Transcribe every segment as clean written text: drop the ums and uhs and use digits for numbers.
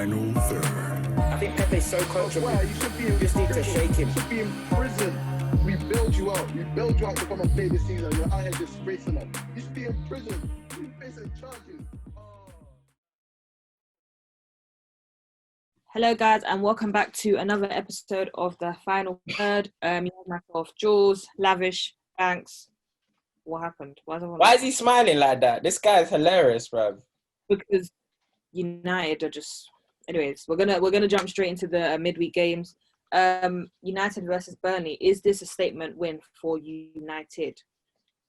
final third. I think Pepe's so coachable. Well, you should be in, Just need to shake him. You should be in prison. We bailed you out. We bailed you out to come and play this season. You're out here disgracing us. You should be in prison. You facing charges. Hello, guys, and welcome back to another episode of the final third. You have myself, Jules, Lavish, Banks. What happened? Why is he smiling like that? This guy is hilarious, bro. Because United are just. Anyways, we're gonna jump straight into the midweek games. United versus Burnley. Is this a statement win for United?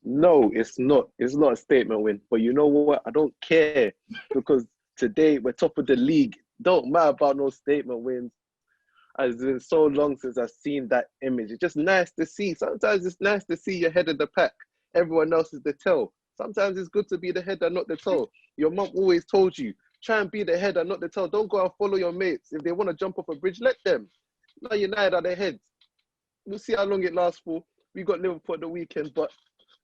No, it's not. It's not a statement win. But you know what? I don't care because today we're top of the league. Don't matter about no statement wins. It's been so long since I've seen that image. It's just nice to see. Sometimes it's nice to see you're head of the pack. Everyone else is the tail. Sometimes it's good to be the head and not the tail. Your mum always told you, try and be the head and not the tail. Don't go and follow your mates. If they want to jump off a bridge, let them. Now United are their heads. We'll see how long it lasts for. We got Liverpool at the weekend, but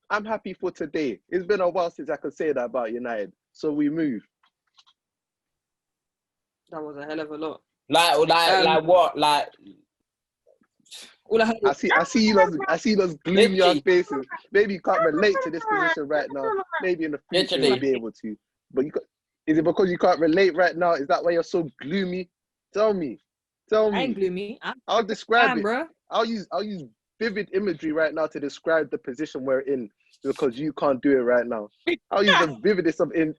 I'm happy for today. It's been a while since I could say that about United. So we move. That was a hell of a lot. Like what? Like All I heard was, I see those gloomy ass faces. Maybe you can't relate to this position right now. Maybe in the future you'll be able to. But is it because you can't relate right now? Is that why you're so gloomy? Tell me. I ain't gloomy. I'll describe it. Bro. I'll use vivid imagery right now to describe the position we're in because you can't do it right now. I'll use the vividest of in.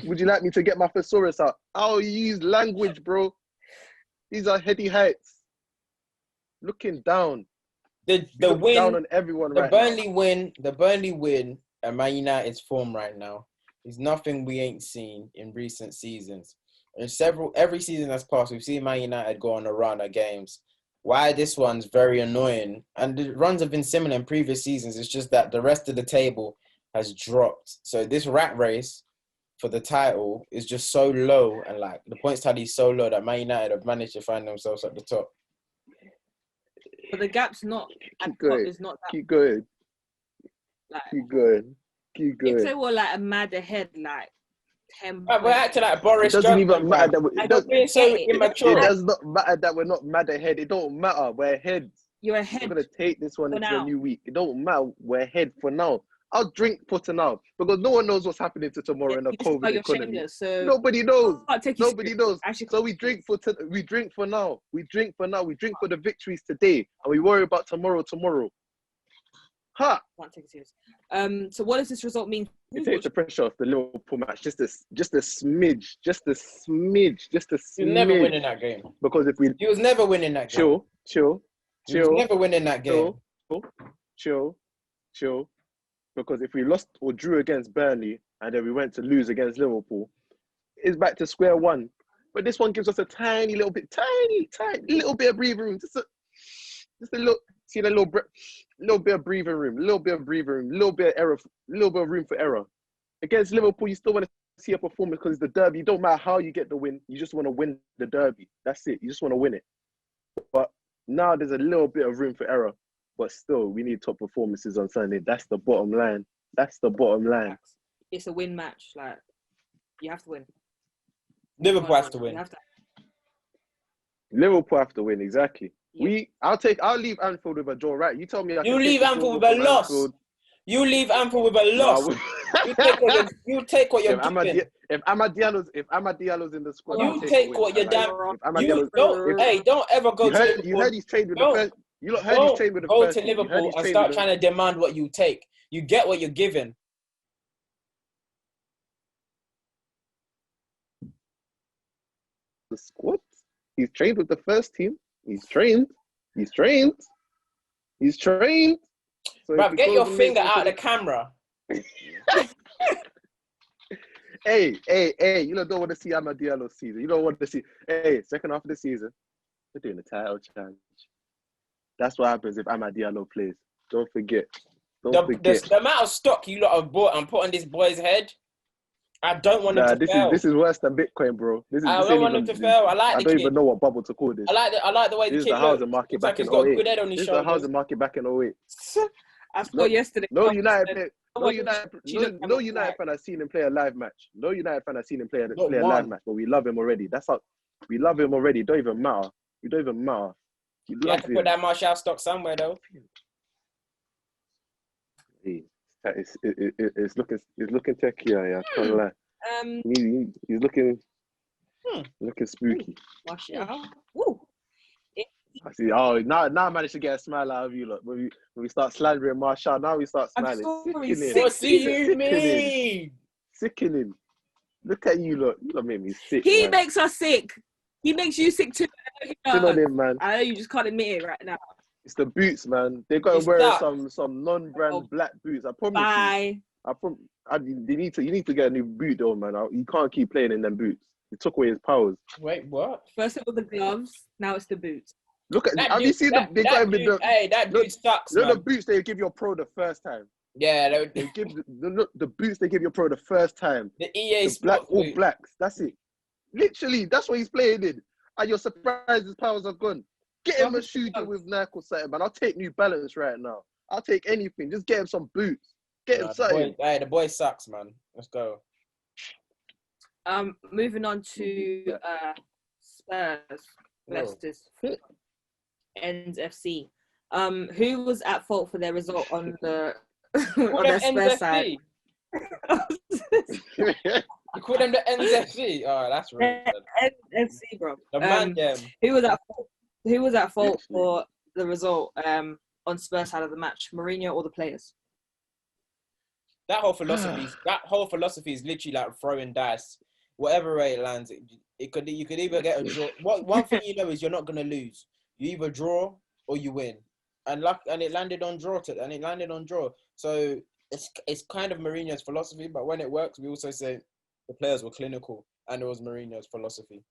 Would you like me to get my thesaurus out? I'll use language, bro. These are heady heights. Looking down. The win down on everyone the right Burnley now. the Burnley win and Man United's form right now is nothing we ain't seen in recent seasons. Every season that's passed, we've seen Man United go on a run of games. Why this one's very annoying, and the runs have been similar in previous seasons. It's just that the rest of the table has dropped. So this rat race for the title is just so low, and like the points tally is so low that Man United have managed to find themselves at the top. But the gap's not at Keep the top. going. It's not that. Keep going. Like, Keep going. Keep if going. they were like a mad ahead, like 10. We're acting like Boris It doesn't Johnson. even matter that We're being so immature. it does not matter that we're not mad ahead. It don't matter. We're ahead. You're ahead. We're gonna take this one for into now. a new week. It don't matter. We're ahead for now. I'll drink for now because no one knows what's happening to tomorrow in the COVID economy. So Nobody knows. Nobody Nobody knows. So we drink for now. We drink for the victories today, and we worry about tomorrow. Ha! Can't take it serious. So what does this result mean? It takes the pressure off the Liverpool match. Just a smidge. You're never winning that game. Because if You was never winning that game. chill. You was never winning that game. Chill. Because if we lost or drew against Burnley and then we went to lose against Liverpool, it's back to square one. But this one gives us a tiny little bit of breathing room. Just a little, see that little bit of breathing room, little bit of error, little bit of room for error. Against Liverpool, you still want to see a performance because it's the derby. You don't matter how you get the win, you just want to win the derby. That's it. You just want to win it. But now there's a little bit of room for error. But still, we need top performances on Sunday. That's the bottom line. It's a win match. Like, you have to win. Liverpool have to win. Liverpool have to win, exactly. Yeah. I'll leave Anfield with a draw, right? You told me You leave Anfield with a loss. You leave Anfield with a loss. You take what you're given. If Amad Diallo's in the squad, You take what you're damn. Don't ever go to Liverpool. You heard he's trained with the first. You heard he's trained with the Go first. to Liverpool and start trying to demand what you take. You get what you're given. The squad. He's trained with the first team. He's trained. So Bruv, get your finger out of the camera. Hey, you don't want to see Amad Diallo's season. You don't want to see. Hey, second half of the season, we're doing the title challenge. That's what happens if Amad Diallo plays. Don't forget. The amount of stock you lot have bought and put on this boy's head, I don't want him to fail. This is worse than Bitcoin, bro. I don't want him to fail. I don't even know what bubble to call this. I like the way the This is kid the housing market back in 08. Good head on his This is the shoulders. housing market back in 08. I saw yesterday. No United fan has seen him play a live match. No United fan has seen him play a live match, but we love him already. That's how We love him already. It don't even matter. You don't even matter. You You love have to him. put that Martial stock somewhere, though. Hey, it's looking techy. Yeah, I can't lie. He's looking spooky. Wash it out. Woo. I see. Oh, now I managed to get a smile out of you. Look, when we start slandering Martial, now we start I'm smiling. sorry, Sickening. What do you mean? Sickening. Look at you, look. You make me sick. He man. makes us sick. He makes you sick too. Chill on him, man. I know you just can't admit it right now. It's the boots, man. They got It's to wear that. some non-brand black boots. I promise you. Bye. You need to get a new boot though, man. You can't keep playing in them boots. He took away his powers. Wait, what? First it was the gloves, now it's the boots. Look at. Have you seen that dude sucks, you know man. the boots they give your pro the first time. Yeah, They give the boots they give your pro the first time. the EA The black Sports all boot. blacks. That's it. Literally, that's what he's playing in. And you're surprised his powers are gone. Get him a shoe deal with Nike or something, man. I'll take New Balance right now. I'll take anything. Just get him some boots. Get him something. The boy sucks, man. Let's go. Moving on to Spurs versus Ends FC. Who was at fault for their result on the on their Spurs side? You call them the NZFC? Oh, that's rude. FC, bro. The man, Who was at fault for the result on Spurs side of the match? Mourinho or the players? That whole philosophy is literally like throwing dice. Whatever way it lands, you could either get a draw. One thing you know is you're not gonna lose. You either draw or you win, and it landed on draw. So it's kind of Mourinho's philosophy, but when it works, we also say the players were clinical, and it was Mourinho's philosophy.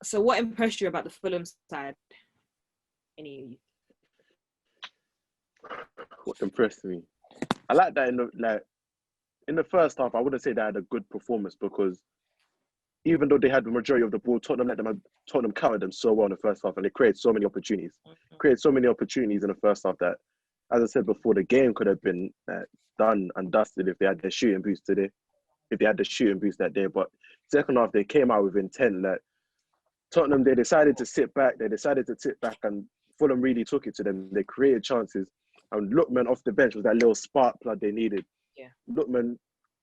So, what impressed you about the Fulham side? What impressed me? I like that in the first half. I wouldn't say they had a good performance because even though they had the majority of the ball, Tottenham countered them so well in the first half, and they created so many opportunities. Created so many opportunities in the first half that, as I said before, the game could have been done and dusted if they had their shooting boost today. If they had the shooting boost that day, but second half they came out with intent. Like Tottenham, they decided to sit back, and Fulham really took it to them. They created chances, and Lookman off the bench was that little spark plug they needed. Yeah, Lookman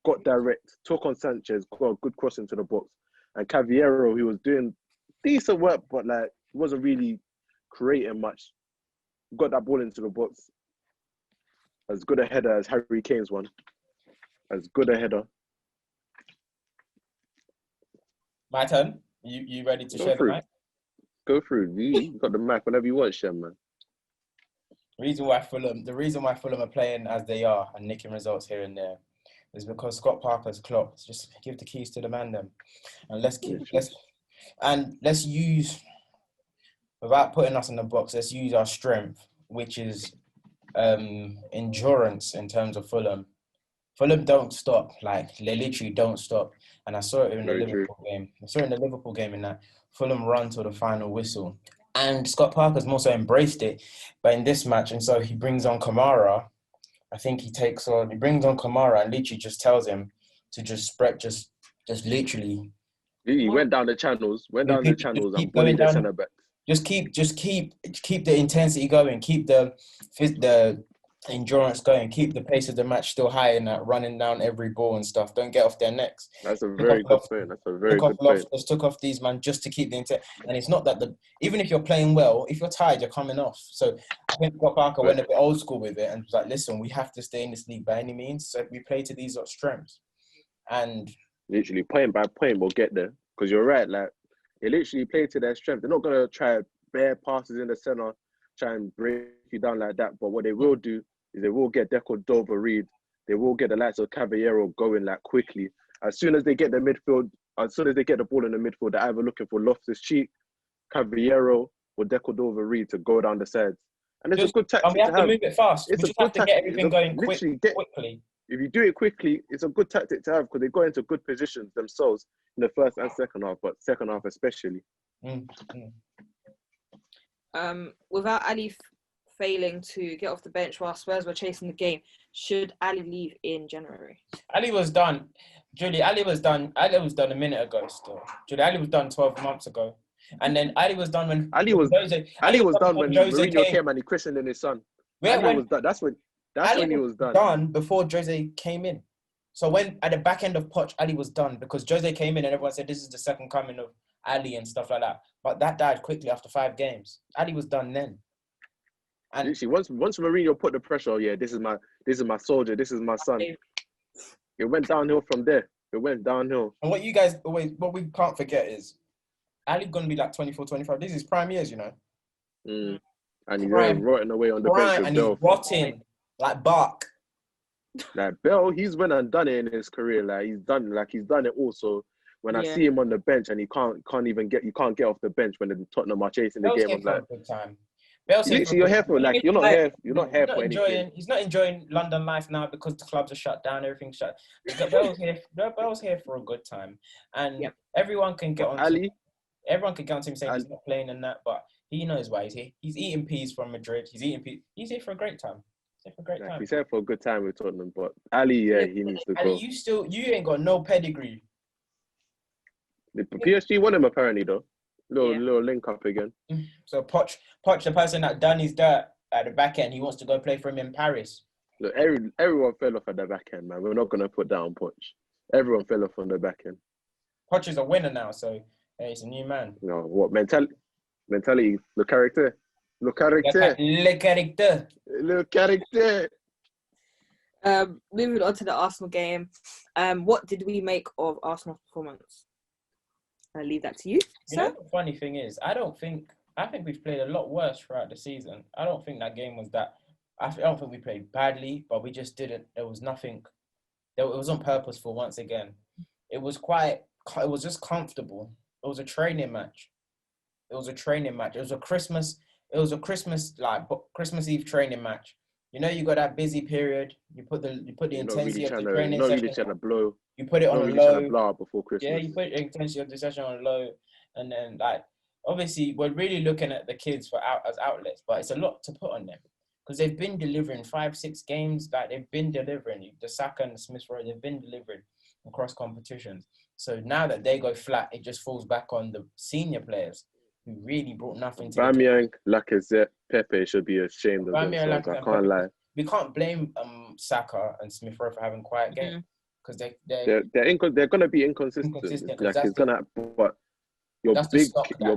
got direct, took on Sanchez, got a good cross into the box, and Cavallero, he was doing decent work, but like he wasn't really creating much. Got that ball into the box. As good a header as Harry Kane's one. As good a header. My turn. You ready to share the mic? Go through. You got the mic whenever you want, Shem, man. The reason why Fulham are playing as they are and nicking results here and there is because Scott Parker's clocked. Just give the keys to the man, then, and let's use, without putting us in the box, let's use our strength, which is endurance in terms of Fulham. Fulham don't stop, like they literally don't stop. And I saw it in the Liverpool game. In that Fulham run till the final whistle. And Scott Parker's more so embraced it, but in this match, and so he brings on Kamara. I think he brings on Kamara and literally just tells him to just spread, just literally. He went down the channels, and bullied the centre back. Just keep the intensity going, keep the endurance going, keep the pace of the match still high in that, running down every ball and stuff. Don't get off their necks. That's a very good point. Just took off these man just to keep the intent. And it's not that even if you're playing well, if you're tired, you're coming off. So I think Scott Parker went a bit old school with it and was like, listen, we have to stay in this league by any means. So we play to these strengths. And literally point by point we'll get there. Because you're right, like they literally play to their strength. They're not gonna try bare passes in the centre, try and break you down like that. But what they will do is they will get Deco Dover Reed. They will get the likes of Cavallero going like quickly. As soon as they get the midfield, as soon as they get the ball in the midfield, they're either looking for Loftus-Cheek, Cavallero, or Deco Dover Reed to go down the sides. And it's a good tactic. And we have to move it fast. It's we just have to get everything going quickly. If you do it quickly, it's a good tactic to have because they go into good positions themselves in the first and second half, but second half especially. Without Ali failing to get off the bench while Spurs were chasing the game. Should Ali leave in January? Ali was done. Julie, Ali was done. Ali was done a minute ago still. Julie, Ali was done 12 months ago. And then Ali was done when Ali was done when Jose Mourinho came. came and he christened in his son. When Ali was done. That's Ali when he was done. Done before Jose came in. So when at the back end of Poch, Ali was done because Jose came in and everyone said this is the second coming of Ali and stuff like that. But that died quickly after 5 games. Ali was done then. And literally, once Mourinho put the pressure, this is my soldier, this is my son. It went downhill from there. It went downhill. And what we can't forget is Ali gonna be like 24, 25. This is prime years, you know. And he's rotting away on the bench with and Bell. he's rotting like bark. Like Bell, he's went and done it in his career. He's done it also. When I see him on the bench and he can't get off the bench when the Tottenham are chasing the game, I'm like, good time. Literally, you're here for you're not here for anything. He's not enjoying London life now because the clubs are shut down, everything's shut. Bell's here for a good time, and everyone can get on. Everyone can get on to him saying he's not playing and that, but he knows why he's here. He's eating peas from Madrid. He's here for a great time. He's here for a good time with Tottenham, but Ali, he needs to go. You ain't got no pedigree. The PSG won him apparently though. Little link up again. So Poch, the person that done his dirt at the back end, he wants to go play for him in Paris. Look, everyone fell off at the back end, man. We're not gonna put down Poch. Everyone fell off on the back end. Poch is a winner now, so he's a new man. No, what mentality? Le character. Le character. Moving on to the Arsenal game. What did we make of Arsenal's performance? I'll leave that to you. You know, the funny thing is, I think we've played a lot worse throughout the season. I don't think that game was that. I don't think we played badly, but we just didn't. There was nothing. It was on purpose for once again. It was just comfortable. It was a training match. It was a Christmas Eve training match. You know, you got that busy period. You put the intensity of the training session. Really trying to blow. You put it on a really low. Trying to blow up before Christmas. Yeah, you put the intensity of the session on low, and then obviously we're really looking at the kids as outlets, but it's a lot to put on them because they've been delivering 5-6 games. They've been delivering. The Saka and the Smith Rowe, they've been delivering across competitions. So now that they go flat, it just falls back on the senior players who really brought nothing to Bamiyang, Lacazette, Pepe should be ashamed of themselves. I can't lie. We can't blame Saka and Smith Rowe for having quiet games because they're gonna be inconsistent. It's gonna, but your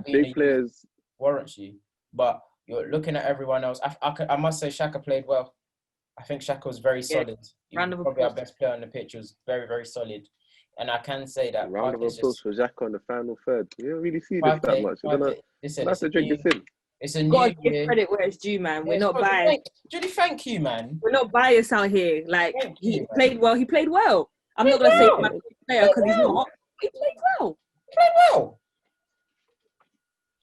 big players warrants you. But you're looking at everyone else. I must say, Xhaka played well. I think Xhaka was very solid. He was probably our best player on the pitch. He was very, very solid. And I can say that. Round of applause for Xhaka on the final third. You don't really see this that much. That's a drink this in. It's a new gotta give credit where it's due, man. We're not biased. Julie, thank you, man. We're not biased out here. He played well. He played well. I'm not gonna say he's my player because he's not. He played well.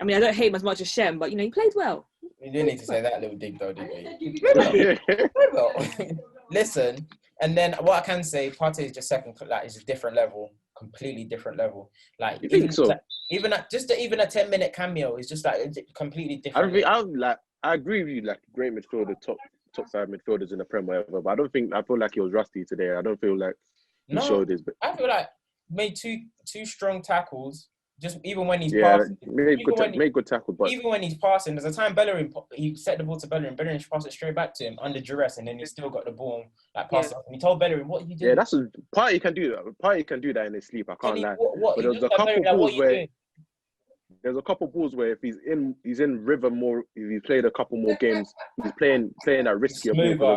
I mean, I don't hate him as much as Shem, but he played well. You didn't need to say that little dig, though, did you? He played well. Listen, and then what I can say, Partey is just second. It's a different level, completely different level. You think so? Even a 10-minute cameo is just completely different. I agree with you. Great midfielder, top 5 midfielders in the Prem, whatever. But I feel like he was rusty today. I don't feel like he showed his. I feel like made two strong tackles. Just even when he's passing, made good tackle. But even when he's passing, there's a time Bellerin he set the ball to Bellerin. Bellerin passed it straight back to him under duress, and then he still got the ball passed off. And he told Bellerin, "What are you doing?" Yeah, that's Partey can do that. Partey can do that in his sleep. I can't lie. But there's a couple balls where. There's a couple balls where if he's in rhythm more, if he played a couple more games, he's playing that riskier ball.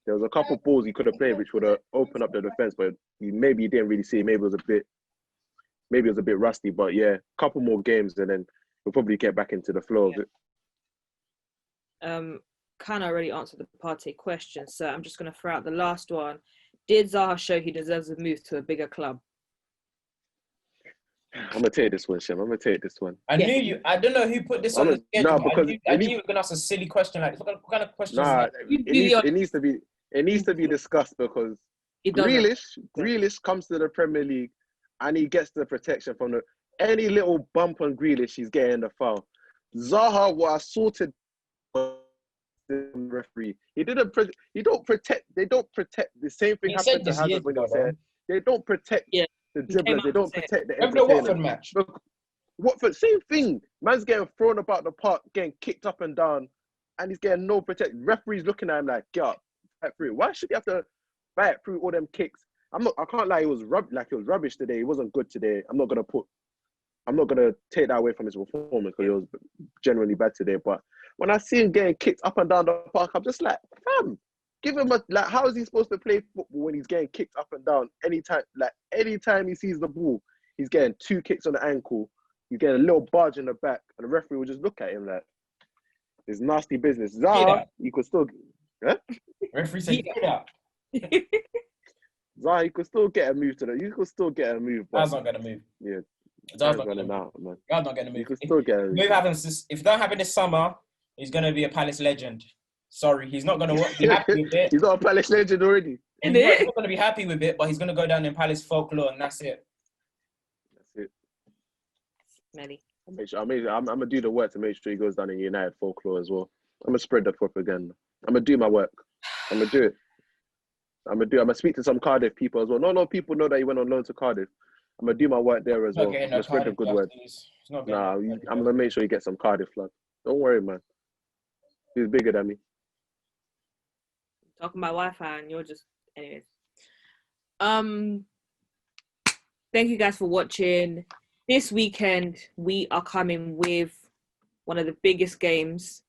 There was a couple balls he could have played which would have opened up the defense, but maybe he didn't really see it. Maybe it was a bit rusty. But yeah, a couple more games and then we'll probably get back into the flow of it. Kind of already answered the Partey question, so I'm just going to throw out the last one. Did Zaha show he deserves a move to a bigger club? I'm gonna take this one, Shem. I'm gonna take this one. I knew you. I don't know who put this on the schedule. Because I knew you were gonna ask a silly question like this. What kind of question? It needs to be discussed because Grealish comes to the Premier League and he gets the protection from any little bump on Grealish, he's getting the foul. Zaha was sorted referee. He didn't. He don't protect. They don't protect. The same thing He happened said to this Hazard years when he ago, was there. They don't protect Yeah, the he came dribblers. out They to don't say it. protect the Remember the Watford entertainers. match? Look, Watford, same thing. Man's getting thrown about the park, getting kicked up and down, and he's getting no protect. Referees looking at him like, get up, fight through. Why should he have to fight through all them kicks? I can't lie. It was rubbish today. He wasn't good today. I'm not gonna take that away from his performance because it was generally bad today. But when I see him getting kicked up and down the park, I'm just like, fam, give him how is he supposed to play football when he's getting kicked up and down anytime he sees the ball, he's getting 2 kicks on the ankle, he's getting a little barge in the back, and the referee will just look at him like, it's nasty business. Zaha, you could still, Referee said, get up. Zaha, you could still get a move to that. You could still get a move. That's not gonna move. Yeah. That's not running gonna out, man. God's not gonna move. You could still get a move. If it don't happen this summer, he's gonna be a Palace legend. Sorry, he's not gonna be happy with it. He's not a Palace legend already. He's not gonna be happy with it, but he's gonna go down in Palace folklore, and that's it. That's it. Smelly. I'm gonna do the work to make sure he goes down in United folklore as well. I'm gonna spread the propaganda. I'm gonna do my work. I'm gonna do it. I'm gonna speak to some Cardiff people as well. Not a lot of people know that he went on loan to Cardiff. I'm gonna do my work there as well. I'm gonna spread the good word. I'm gonna make sure he gets some Cardiff love. Don't worry, man. He's bigger than me. Talking about Wi-Fi and you're just, anyways. Thank you guys for watching. This weekend we are coming with one of the biggest games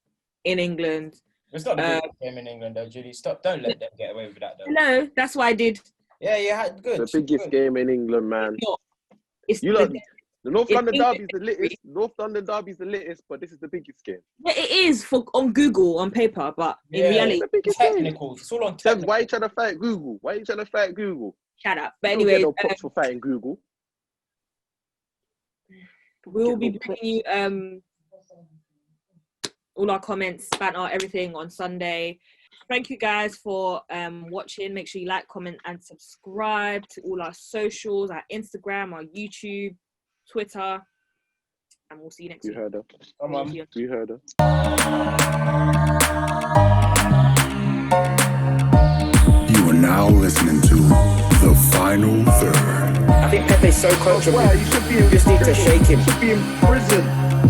in England. It's not the biggest game in England, though, Julie. Stop! Don't let them get away with that, though. No, that's what I did. Yeah, good. The biggest game in England, man. It's the North London derby's the latest. North London derby's the latest, but this is the biggest game. Yeah, it is on Google on paper, but in reality, it's technical. It's all on technical. Why are you trying to fight Google? Shut up. But You anyway, don't get no props for fighting Google. We will be bringing you all our comments, banter, everything on Sunday. Thank you guys for watching. Make sure you like, comment, and subscribe to all our socials, our Instagram, our YouTube, Twitter, and we'll see you next week. You heard her. Come on. You heard her. You are now listening to The Final Third. I think Pepe's so coachable. Wow, you should be You just need to shake him. You should be in prison.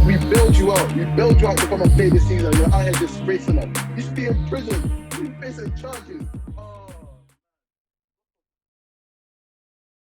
We bailed you out. We bailed you out to come and play this season. You're out here disgracing us. You should be in prison. You facing charges.